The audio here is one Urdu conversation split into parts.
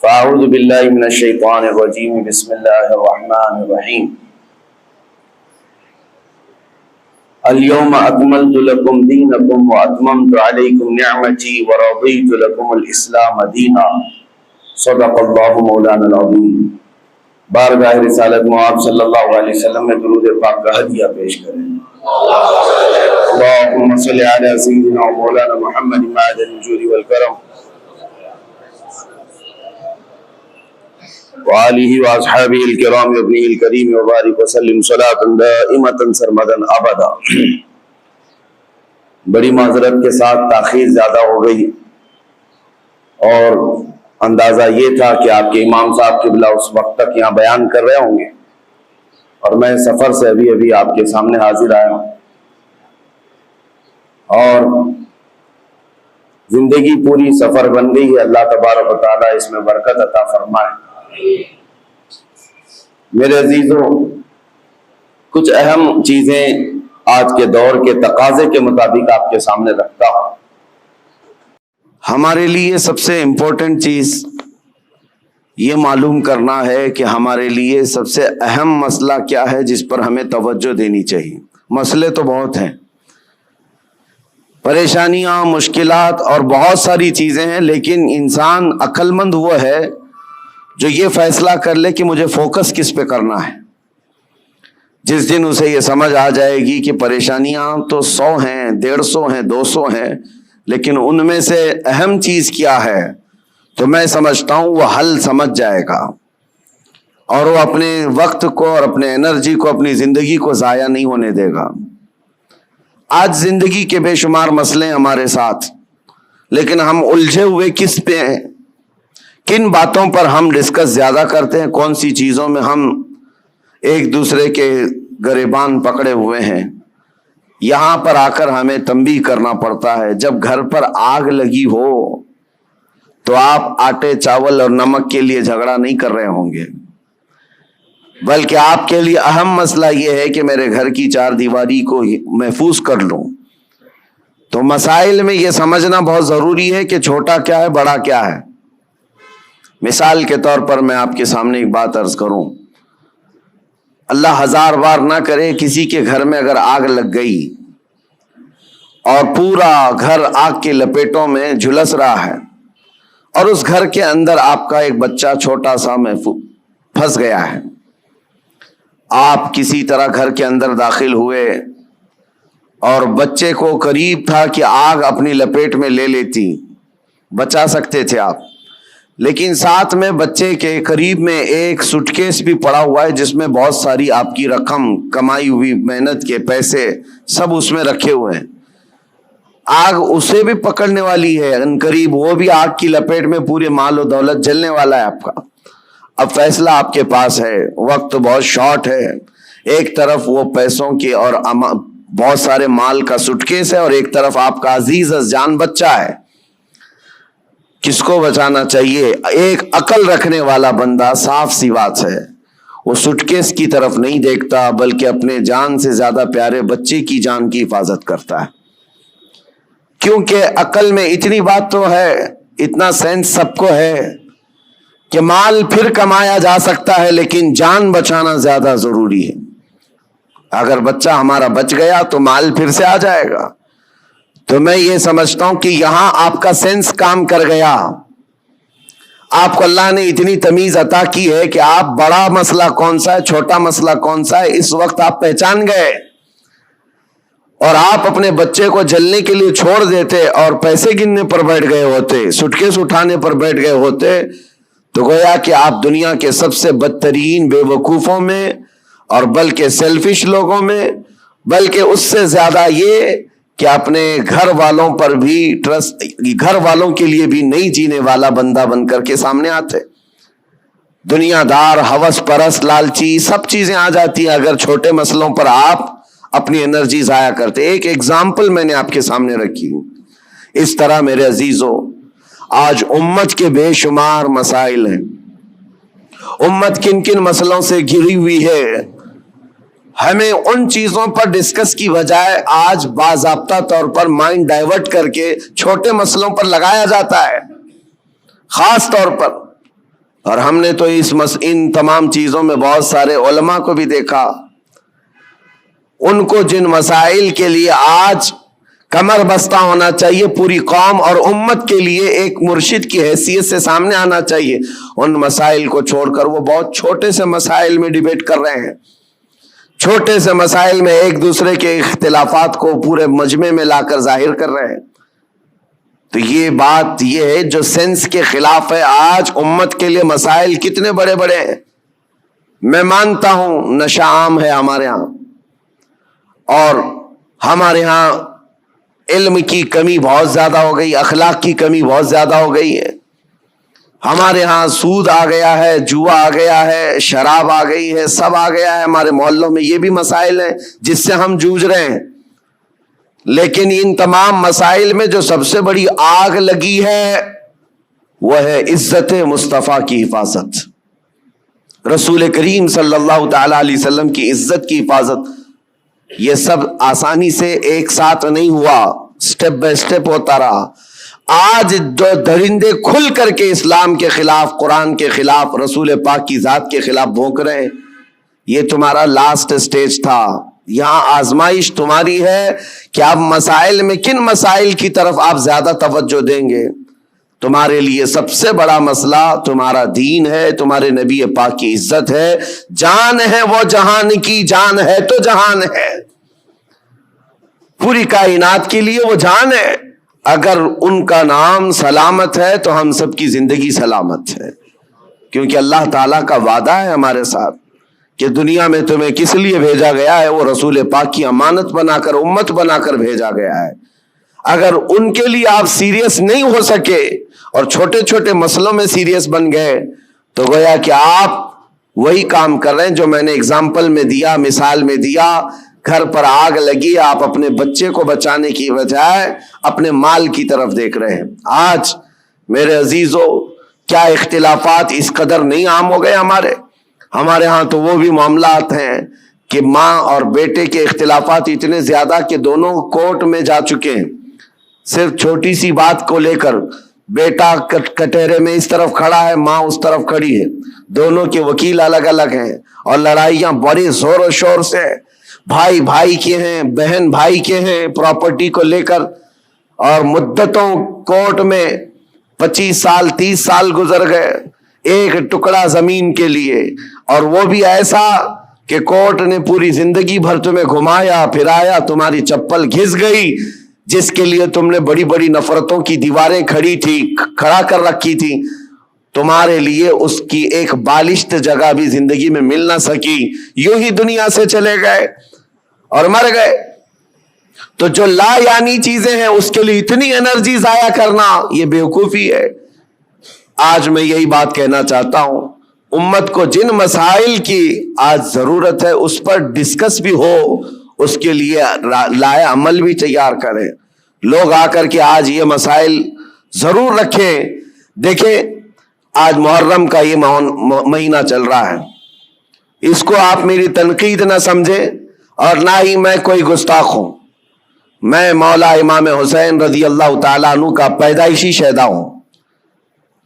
فاعوذ باللہ من الشیطان الرجیم بسم اللہ الرحمن الرحیم اليوم اکملت لکم دینکم واتممت علیکم نعمتی ورضیت لکم الاسلام دینا صدق اللہ مولانا العظیم۔ بارگاہ رسالت مآب صلی اللہ علیہ وسلم میں درود پاک کا ہدیہ پیش کریں۔ اللہم صلی علی سیدنا مولانا محمد معدن الجود والکرم وآلہ واصحابہ الکرام وابنہ الکریم وبارک وسلم صلاۃ دائمۃ سرمدا ابدا۔ بڑی معذرت کے ساتھ تاخیر زیادہ ہو گئی اور اندازہ یہ تھا کہ آپ کے امام صاحب قبلہ اس وقت تک یہاں بیان کر رہے ہوں گے اور میں سفر سے ابھی آپ کے سامنے حاضر آیا ہوں، اور زندگی پوری سفر بن گئی ہے۔ اللہ تبارک و تعالیٰ اس میں برکت عطا فرمائے۔ میرے عزیزوں، کچھ اہم چیزیں آج کے دور کے تقاضے کے مطابق آپ کے سامنے رکھتا ہوں۔ ہمارے لیے سب سے امپورٹنٹ چیز یہ معلوم کرنا ہے کہ ہمارے لیے سب سے اہم مسئلہ کیا ہے جس پر ہمیں توجہ دینی چاہیے۔ مسئلے تو بہت ہیں، پریشانیاں، مشکلات اور بہت ساری چیزیں ہیں، لیکن انسان عقل مند وہ ہے جو یہ فیصلہ کر لے کہ مجھے فوکس کس پہ کرنا ہے۔ جس دن اسے یہ سمجھ آ جائے گی کہ پریشانیاں تو 100 ہیں، 150 ہیں، 200 ہیں، لیکن ان میں سے اہم چیز کیا ہے، تو میں سمجھتا ہوں وہ حل سمجھ جائے گا اور وہ اپنے وقت کو اور اپنے انرجی کو، اپنی زندگی کو ضائع نہیں ہونے دے گا۔ آج زندگی کے بے شمار مسئلے ہمارے ساتھ، لیکن ہم الجھے ہوئے کس پہ ہیں؟ کن باتوں پر ہم ڈسکس زیادہ کرتے ہیں؟ کون سی چیزوں میں ہم ایک دوسرے کے گریبان پکڑے ہوئے ہیں؟ یہاں پر آ کر ہمیں تنبیہ کرنا پڑتا ہے۔ جب گھر پر آگ لگی ہو تو آپ آٹے، چاول اور نمک کے لیے جھگڑا نہیں کر رہے ہوں گے، بلکہ آپ کے لیے اہم مسئلہ یہ ہے کہ میرے گھر کی چار دیواری کو محفوظ کر لوں۔ تو مسائل میں یہ سمجھنا بہت ضروری ہے کہ چھوٹا کیا ہے، بڑا کیا ہے۔ مثال کے طور پر میں آپ کے سامنے ایک بات عرض کروں، اللہ ہزار بار نہ کرے کسی کے گھر میں اگر آگ لگ گئی اور پورا گھر آگ کے لپیٹوں میں جھلس رہا ہے اور اس گھر کے اندر آپ کا ایک بچہ چھوٹا سا پھنس گیا ہے، آپ کسی طرح گھر کے اندر داخل ہوئے اور بچے کو قریب تھا کہ آگ اپنی لپیٹ میں لے لیتی، بچا سکتے تھے آپ، لیکن ساتھ میں بچے کے قریب میں ایک سوٹ کیس بھی پڑا ہوا ہے جس میں بہت ساری آپ کی رقم، کمائی ہوئی محنت کے پیسے سب اس میں رکھے ہوئے ہیں۔ آگ اسے بھی پکڑنے والی ہے، ان قریب وہ بھی آگ کی لپیٹ میں پورے مال و دولت جلنے والا ہے آپ کا۔ اب فیصلہ آپ کے پاس ہے، وقت بہت شارٹ ہے، ایک طرف وہ پیسوں کی اور بہت سارے مال کا سوٹ کیس ہے اور ایک طرف آپ کا عزیز از جان بچہ ہے۔ کس کو بچانا چاہیے؟ ایک عقل رکھنے والا بندہ، صاف سی بات ہے، وہ سوٹ کیس کی طرف نہیں دیکھتا بلکہ اپنے جان سے زیادہ پیارے بچے کی جان کی حفاظت کرتا ہے، کیونکہ عقل میں اتنی بات تو ہے، اتنا سینس سب کو ہے کہ مال پھر کمایا جا سکتا ہے لیکن جان بچانا زیادہ ضروری ہے۔ اگر بچہ ہمارا بچ گیا تو مال پھر سے آ جائے گا۔ تو میں یہ سمجھتا ہوں کہ یہاں آپ کا سینس کام کر گیا، آپ کو اللہ نے اتنی تمیز عطا کی ہے کہ آپ بڑا مسئلہ کون سا ہے، چھوٹا مسئلہ کون سا ہے، اس وقت آپ پہچان گئے، اور آپ اپنے بچے کو جلنے کے لیے چھوڑ دیتے اور پیسے گننے پر بیٹھ گئے ہوتے، سوٹ کیس اٹھانے پر بیٹھ گئے ہوتے، تو گویا کہ آپ دنیا کے سب سے بدترین بے وقوفوں میں اور بلکہ سیلفش لوگوں میں، بلکہ اس سے زیادہ یہ کہ اپنے گھر والوں پر بھی ٹرسٹ، گھر والوں کے لیے بھی نہیں جینے والا بندہ بن کر کے سامنے آتے۔ دنیا دار، ہوس پرست، لالچی سب چیزیں آ جاتی ہیں اگر چھوٹے مسئلوں پر آپ اپنی انرجی ضائع کرتے۔ ایک ایگزامپل میں نے آپ کے سامنے رکھی۔ اس طرح میرے عزیزوں، آج امت کے بے شمار مسائل ہیں، امت کن کن مسئلوں سے گھری ہوئی ہے، ہمیں ان چیزوں پر ڈسکس کی بجائے آج باضابطہ طور پر مائنڈ ڈائیورٹ کر کے چھوٹے مسئلوں پر لگایا جاتا ہے۔ خاص طور پر اور ہم نے تو ان تمام چیزوں میں بہت سارے علماء کو بھی دیکھا، ان کو جن مسائل کے لیے آج کمر بستہ ہونا چاہیے، پوری قوم اور امت کے لیے ایک مرشد کی حیثیت سے سامنے آنا چاہیے، ان مسائل کو چھوڑ کر وہ بہت چھوٹے سے مسائل میں ڈیبیٹ کر رہے ہیں، چھوٹے سے مسائل میں ایک دوسرے کے اختلافات کو پورے مجمع میں لا کر ظاہر کر رہے ہیں۔ تو یہ بات یہ ہے جو سینس کے خلاف ہے۔ آج امت کے لیے مسائل کتنے بڑے بڑے ہیں۔ میں مانتا ہوں نشہ عام ہے ہمارے ہاں، اور ہمارے ہاں علم کی کمی بہت زیادہ ہو گئی، اخلاق کی کمی بہت زیادہ ہو گئی ہے، ہمارے ہاں سود آ گیا ہے، جوا آ گیا ہے، شراب آ گئی ہے، سب آ گیا ہے ہمارے محلوں میں۔ یہ بھی مسائل ہیں جس سے ہم جوجھ رہے ہیں، لیکن ان تمام مسائل میں جو سب سے بڑی آگ لگی ہے وہ ہے عزت مصطفیٰ کی حفاظت، رسول کریم صلی اللہ تعالی علیہ وسلم کی عزت کی حفاظت۔ یہ سب آسانی سے ایک ساتھ نہیں ہوا، سٹیپ بائی سٹیپ ہوتا رہا۔ آج جو درندے کھل کر کے اسلام کے خلاف، قرآن کے خلاف، رسول پاک کی ذات کے خلاف بھونک رہے ہیں، یہ تمہارا لاسٹ سٹیج تھا۔ یہاں آزمائش تمہاری ہے کہ آپ مسائل میں کن مسائل کی طرف آپ زیادہ توجہ دیں گے۔ تمہارے لیے سب سے بڑا مسئلہ تمہارا دین ہے، تمہارے نبی پاک کی عزت ہے، جان ہے وہ جہان کی، جان ہے تو جہان ہے، پوری کائنات کے لیے وہ جان ہے۔ اگر ان کا نام سلامت ہے تو ہم سب کی زندگی سلامت ہے، کیونکہ اللہ تعالیٰ کا وعدہ ہے ہمارے ساتھ کہ دنیا میں تمہیں کس لیے بھیجا گیا ہے، وہ رسول پاک کی امانت بنا کر، امت بنا کر بھیجا گیا ہے۔ اگر ان کے لیے آپ سیریس نہیں ہو سکے اور چھوٹے چھوٹے مسئلوں میں سیریس بن گئے تو گویا کہ آپ وہی کام کر رہے ہیں جو میں نے اگزامپل میں دیا، مثال میں دیا۔ گھر پر آگ لگی، آپ اپنے بچے کو بچانے کی بجائے اپنے مال کی طرف دیکھ رہے ہیں۔ آج میرے عزیزو، کیا اختلافات اس قدر نہیں عام ہو گئے ہمارے ہاں تو وہ بھی معاملات ہیں کہ ماں اور بیٹے کے اختلافات اتنے زیادہ کہ دونوں کورٹ میں جا چکے ہیں، صرف چھوٹی سی بات کو لے کر۔ بیٹا کٹہرے میں اس طرف کھڑا ہے، ماں اس طرف کھڑی ہے، دونوں کے وکیل الگ الگ ہیں، اور لڑائیاں بڑے زور و شور سے، بھائی بھائی کے ہیں، بہن بھائی کے ہیں، پراپرٹی کو لے کر، اور مدتوں کورٹ میں 25 سال 30 سال گزر گئے ایک ٹکڑا زمین کے لیے، اور وہ بھی ایسا کہ کورٹ نے پوری زندگی بھر تمہیں گھمایا پھرایا، تمہاری چپل گھس گئی، جس کے لیے تم نے بڑی بڑی نفرتوں کی دیواریں کھڑا کر رکھی تھی، تمہارے لیے اس کی ایک بالشت جگہ بھی زندگی میں مل نہ سکی، یوں ہی دنیا سے چلے گئے اور مر گئے۔ تو جو لا یعنی چیزیں ہیں اس کے لیے اتنی انرجی ضائع کرنا، یہ بیوقوفی ہے۔ آج میں یہی بات کہنا چاہتا ہوں، امت کو جن مسائل کی آج ضرورت ہے اس پر ڈسکس بھی ہو، اس کے لیے لائے عمل بھی تیار کریں۔ لوگ آ کر کے آج یہ مسائل ضرور رکھیں۔ دیکھیں، آج محرم کا یہ مہینہ چل رہا ہے، اس کو آپ میری تنقید نہ سمجھیں اور نہ ہی میں کوئی گستاخ ہوں۔ میں مولا امام حسین رضی اللہ تعالیٰ عنہ کا پیدائشی شہدا ہوں۔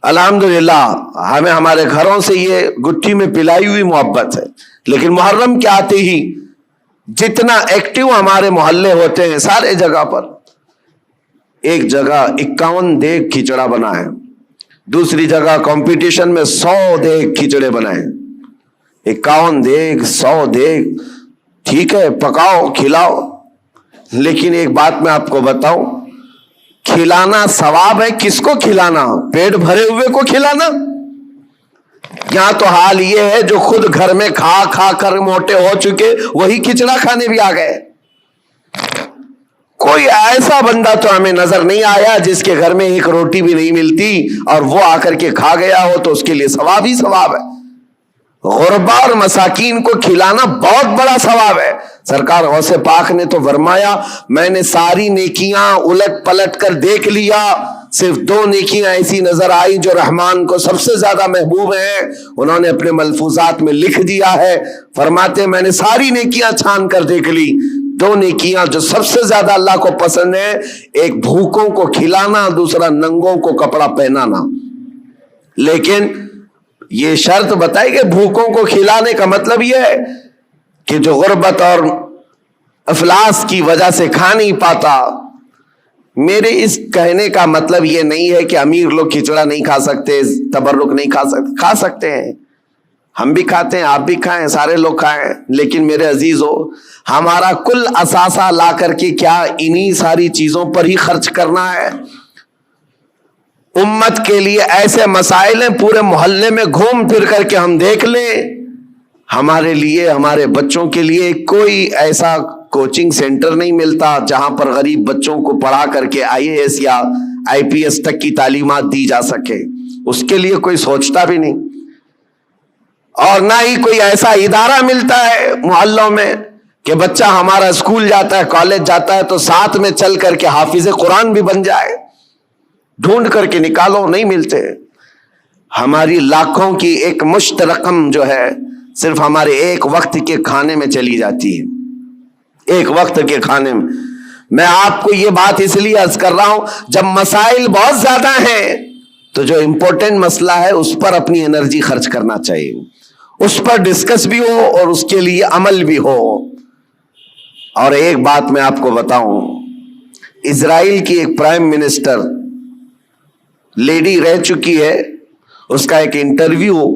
الحمدللہ ہمیں ہمارے گھروں سے یہ گٹھی میں پلائی ہوئی محبت ہے، لیکن محرم کے آتے ہی جتنا ایکٹیو ہمارے محلے ہوتے ہیں، سارے جگہ پر ایک جگہ 51 دیگ کھچڑا بنا ہے، دوسری جگہ کمپٹیشن میں 100 دیگ کھچڑے بنائے، 51 دیگ 100 دیگ، ٹھیک ہے پکاؤ کھلاؤ، لیکن ایک بات میں آپ کو بتاؤں، کھلانا ثواب ہے، کس کو کھلانا؟ پیٹ بھرے ہوئے کو کھلانا؟ یہاں تو حال یہ ہے جو خود گھر میں کھا کھا کر موٹے ہو چکے وہی کھچڑا کھانے بھی آ گئے۔ کوئی ایسا بندہ تو ہمیں نظر نہیں آیا جس کے گھر میں ایک روٹی بھی نہیں ملتی اور وہ آ کر کے کھا گیا ہو، تو اس کے لیے ثواب ہی ثواب ہے۔ غربا اور مساکین کو کھلانا بہت بڑا ثواب ہے۔ سرکار غوث پاک نے تو فرمایا، میں نے ساری نیکیاں الٹ پلٹ کر دیکھ لیا، صرف 2 نیکیاں ایسی نظر آئی جو رحمان کو سب سے زیادہ محبوب ہیں، انہوں نے اپنے ملفوظات میں لکھ دیا ہے، فرماتے میں نے ساری نیکیاں چھان کر دیکھ لی، 2 نیکیاں جو سب سے زیادہ اللہ کو پسند ہے، ایک بھوکوں کو کھلانا، دوسرا ننگوں کو کپڑا پہنانا۔ لیکن یہ شرط بتائی کہ بھوکوں کو کھلانے کا مطلب یہ ہے کہ جو غربت اور افلاس کی وجہ سے کھا نہیں پاتا. میرے اس کہنے کا مطلب یہ نہیں ہے کہ امیر لوگ کھچڑا نہیں کھا سکتے, تبرک نہیں کھا سکتے ہیں. ہم بھی کھاتے ہیں, آپ بھی کھائیں, سارے لوگ کھائیں. لیکن میرے عزیزو, ہمارا کل اثاثہ لا کر کے کیا انہی ساری چیزوں پر ہی خرچ کرنا ہے؟ امت کے لیے ایسے مسائل ہیں, پورے محلے میں گھوم پھر کر کے ہم دیکھ لیں, ہمارے لیے, ہمارے بچوں کے لیے کوئی ایسا کوچنگ سینٹر نہیں ملتا جہاں پر غریب بچوں کو پڑھا کر کے IAS یا IPS تک کی تعلیمات دی جا سکے. اس کے لیے کوئی سوچتا بھی نہیں. اور نہ ہی کوئی ایسا ادارہ ملتا ہے محلوں میں کہ بچہ ہمارا اسکول جاتا ہے, کالج جاتا ہے تو ساتھ میں چل کر کے حافظ قرآن بھی بن جائے. ڈھونڈ کر کے نکالو, نہیں ملتے. ہماری لاکھوں کی ایک مشت رقم جو ہے صرف ہمارے ایک وقت کے کھانے میں چلی جاتی ہے. ایک وقت کے کھانے میں آپ کو یہ بات اس لیے عرض کر رہا ہوں, جب مسائل بہت زیادہ ہیں تو جو امپورٹنٹ مسئلہ ہے اس پر اپنی انرجی خرچ کرنا چاہیے, اس پر ڈسکس بھی ہو اور اس کے لیے عمل بھی ہو. اور ایک بات میں آپ کو بتاؤں, اسرائیل کی ایک پرائم منسٹر لیڈی رہ چکی ہے, اس کا ایک انٹرویو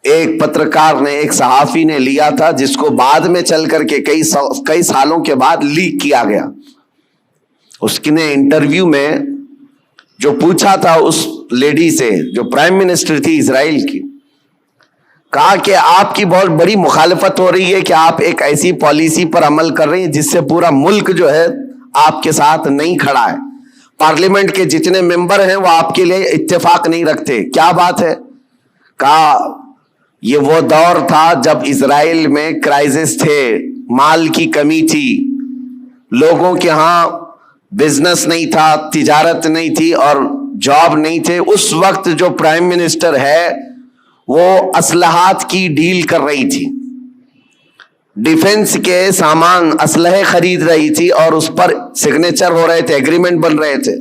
ایک پترکار نے, ایک صحافی نے لیا تھا, جس کو بعد میں چل کر کے کئی سالوں کے بعد لیک کیا گیا. اس نے انٹرویو میں جو پوچھا تھا اس لیڈی سے جو پرائم منسٹر تھی اسرائیل کی, کہا کہ آپ کی بہت بڑی مخالفت ہو رہی ہے کہ آپ ایک ایسی پالیسی پر عمل کر رہی ہیں جس سے پورا ملک جو ہے آپ کے ساتھ نہیں کھڑا ہے. پارلیمنٹ کے جتنے ممبر ہیں وہ آپ کے لیے اتفاق نہیں رکھتے. کیا بات ہے؟ کہا یہ وہ دور تھا جب اسرائیل میں کرائسس تھے, مال کی کمی تھی, لوگوں کے ہاں بزنس نہیں تھا, تجارت نہیں تھی اور جاب نہیں تھے. اس وقت جو پرائم منسٹر ہے وہ اسلحات کی ڈیل کر رہی تھی, ڈیفنس کے سامان اسلحے خرید رہی تھی اور اس پر سگنیچر ہو رہے تھے, ایگریمنٹ بن رہے تھے.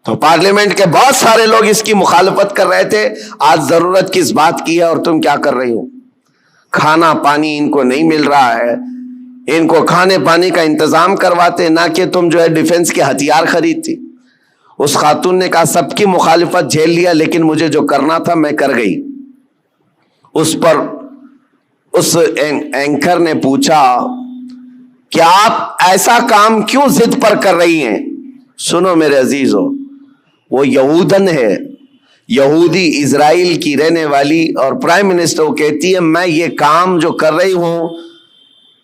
تو پارلیمنٹ کے بہت سارے لوگ اس کی مخالفت کر رہے تھے. آج ضرورت کس بات کی ہے اور تم کیا کر رہی ہو؟ کھانا پانی ان کو نہیں مل رہا ہے, ان کو کھانے پانی کا انتظام کرواتے, نہ کہ تم جو ہے ڈیفنس کے ہتھیار خریدتی. اس خاتون نے کہا سب کی مخالفت جھیل لیا لیکن مجھے جو کرنا تھا میں کر گئی. اس پر اس اینکر نے پوچھا کہ آپ ایسا کام کیوں ضد پر کر رہی ہیں؟ سنو میرے عزیزو, وہ یہودن ہے, یہودی, اسرائیل کی رہنے والی, اور پرائم منسٹر کہتی ہے میں یہ کام جو کر رہی ہوں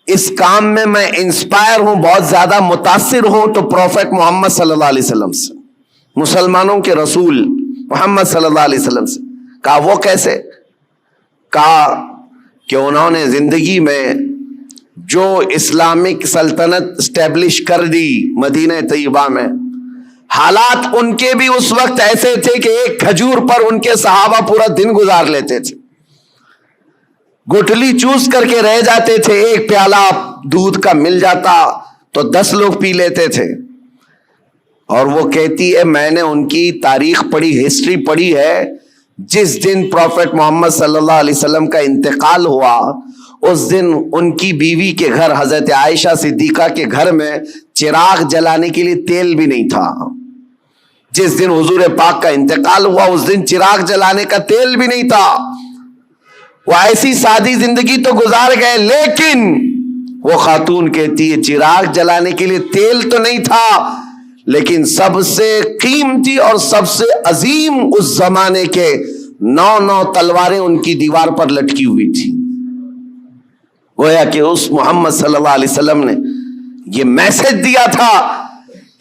اس کام میں انسپائر ہوں, بہت زیادہ متاثر ہوں تو پروفیٹ محمد صلی اللہ علیہ وسلم سے, مسلمانوں کے رسول محمد صلی اللہ علیہ وسلم سے. کہا وہ کیسے؟ کہا کہ انہوں نے زندگی میں جو اسلامک سلطنت اسٹیبلش کر دی مدینہ طیبہ میں, حالات ان کے بھی اس وقت ایسے تھے کہ ایک کھجور پر ان کے صحابہ پورا دن گزار لیتے تھے, گٹھلی چوس کر کے رہ جاتے تھے. ایک پیالہ دودھ کا مل جاتا تو 10 لوگ پی لیتے تھے. اور وہ کہتی ہے میں نے ان کی تاریخ پڑھی, ہسٹری پڑھی ہے, جس دن پروفیٹ محمد صلی اللہ علیہ وسلم کا انتقال ہوا اس دن ان کی بیوی کے گھر حضرت عائشہ صدیقہ کے گھر میں چراغ جلانے کے لیے تیل بھی نہیں تھا. جس دن حضور پاک کا انتقال ہوا اس دن چراغ جلانے کا تیل بھی نہیں تھا. وہ ایسی سادی زندگی تو گزار گئے, لیکن وہ خاتون کہتی ہے چراغ جلانے کے لیے تیل تو نہیں تھا, لیکن سب سے قیمتی اور سب سے عظیم اس زمانے کے 9 تلواریں ان کی دیوار پر لٹکی ہوئی تھی. گویا کہ اس محمد صلی اللہ علیہ وسلم نے یہ میسج دیا تھا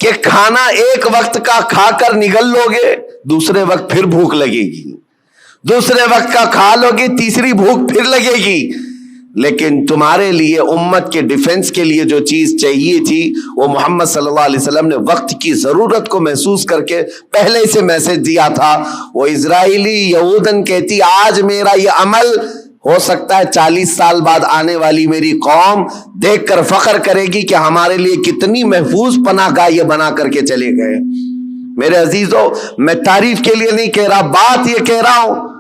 کہ کھانا ایک وقت کا کھا کر نگل لو گے, دوسرے وقت پھر بھوک لگے گی, دوسرے وقت کا کھا لو گے, تیسری بھوک پھر لگے گی. لیکن تمہارے لیے امت کے ڈیفنس کے لیے جو چیز چاہیے تھی وہ محمد صلی اللہ علیہ وسلم نے وقت کی ضرورت کو محسوس کر کے پہلے سے میسج دیا تھا. وہ اسرائیلی یہودن کہتی آج میرا یہ عمل ہو سکتا ہے 40 سال بعد آنے والی میری قوم دیکھ کر فخر کرے گی کہ ہمارے لیے کتنی محفوظ پناہ گاہ یہ بنا کر کے چلے گئے. میرے عزیزو, میں تعریف کے لیے نہیں کہہ رہا, بات یہ کہہ رہا ہوں